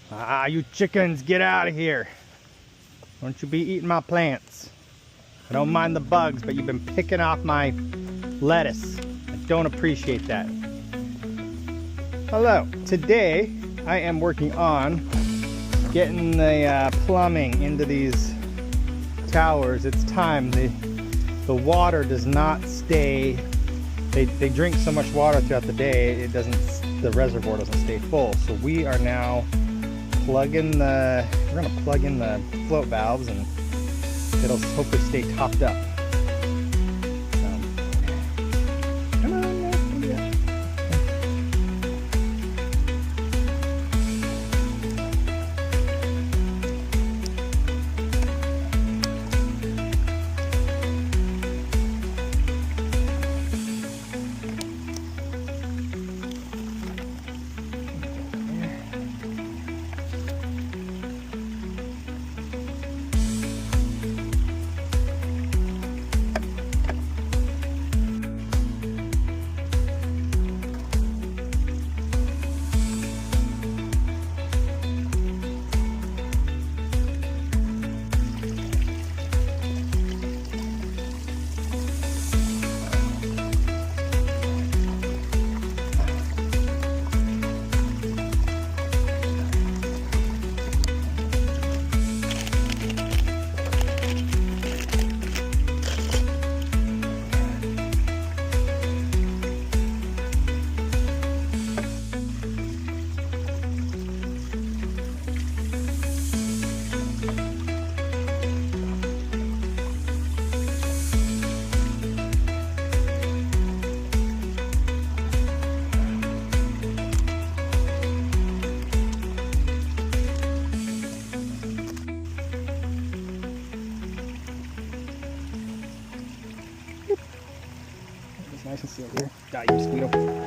Ah, you chickens, get out of here. Don't you be eating my plants. I don't mind the bugs, but you've been picking off my lettuce. I don't appreciate that. Hello. Today, I am working on getting the plumbing into these towers. It's time. The water does not stay. They drink so much water throughout the day, the reservoir doesn't stay full. So we are now we're gonna plug in the float valves and it'll hopefully stay topped up. Come on, yeah. It's nice and sealed here. Got you, mosquito.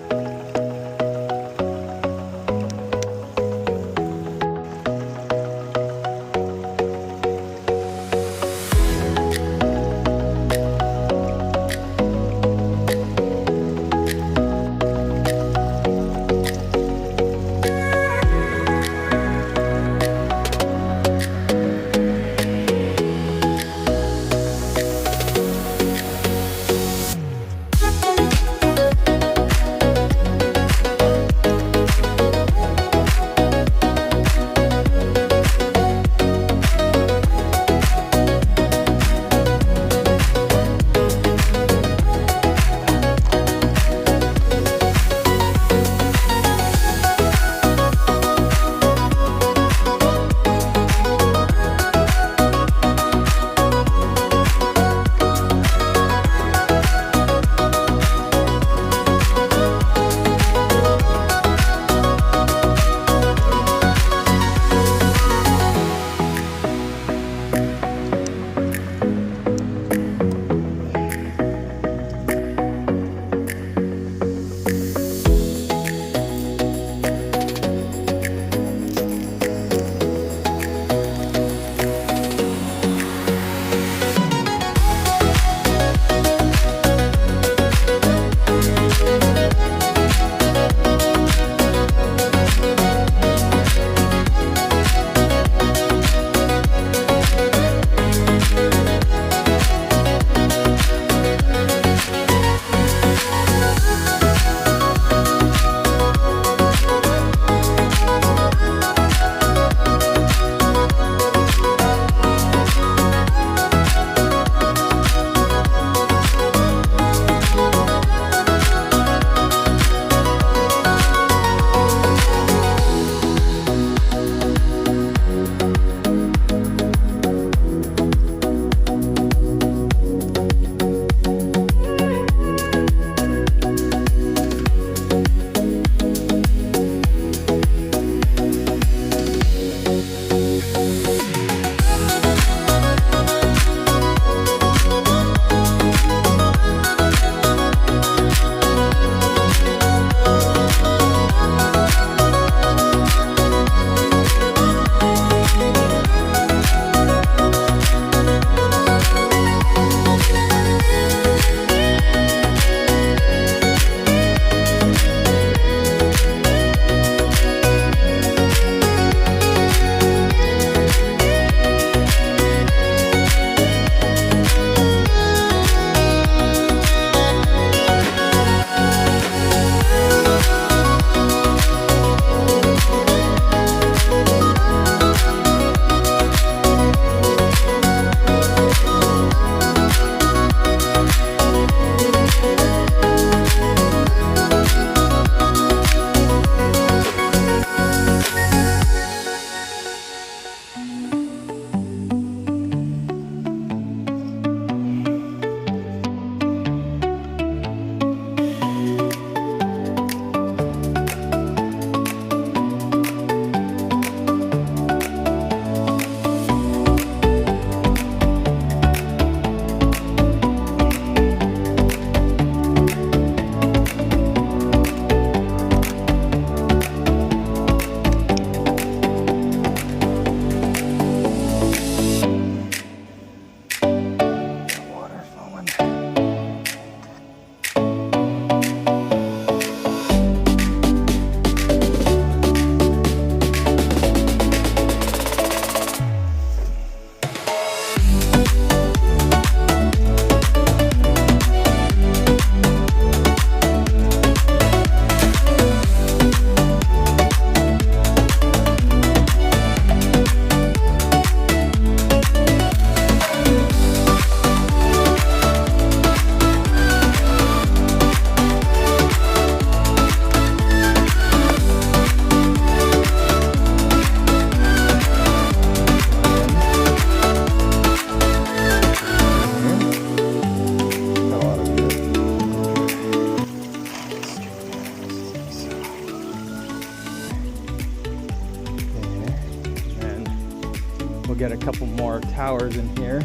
We'll get a couple more towers in here.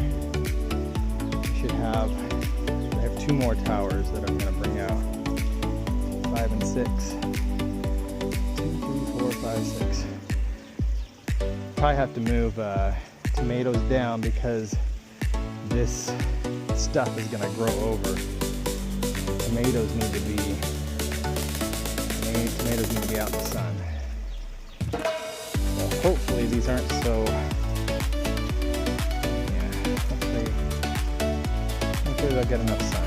I have 2 more towers that I'm going to bring out. 5 and 6. 2, 3, 4, 5, 6. Probably have to move tomatoes down because this stuff is going to grow over. Tomatoes need to be out in the sun. So hopefully these aren't so. Hopefully they'll get enough sun.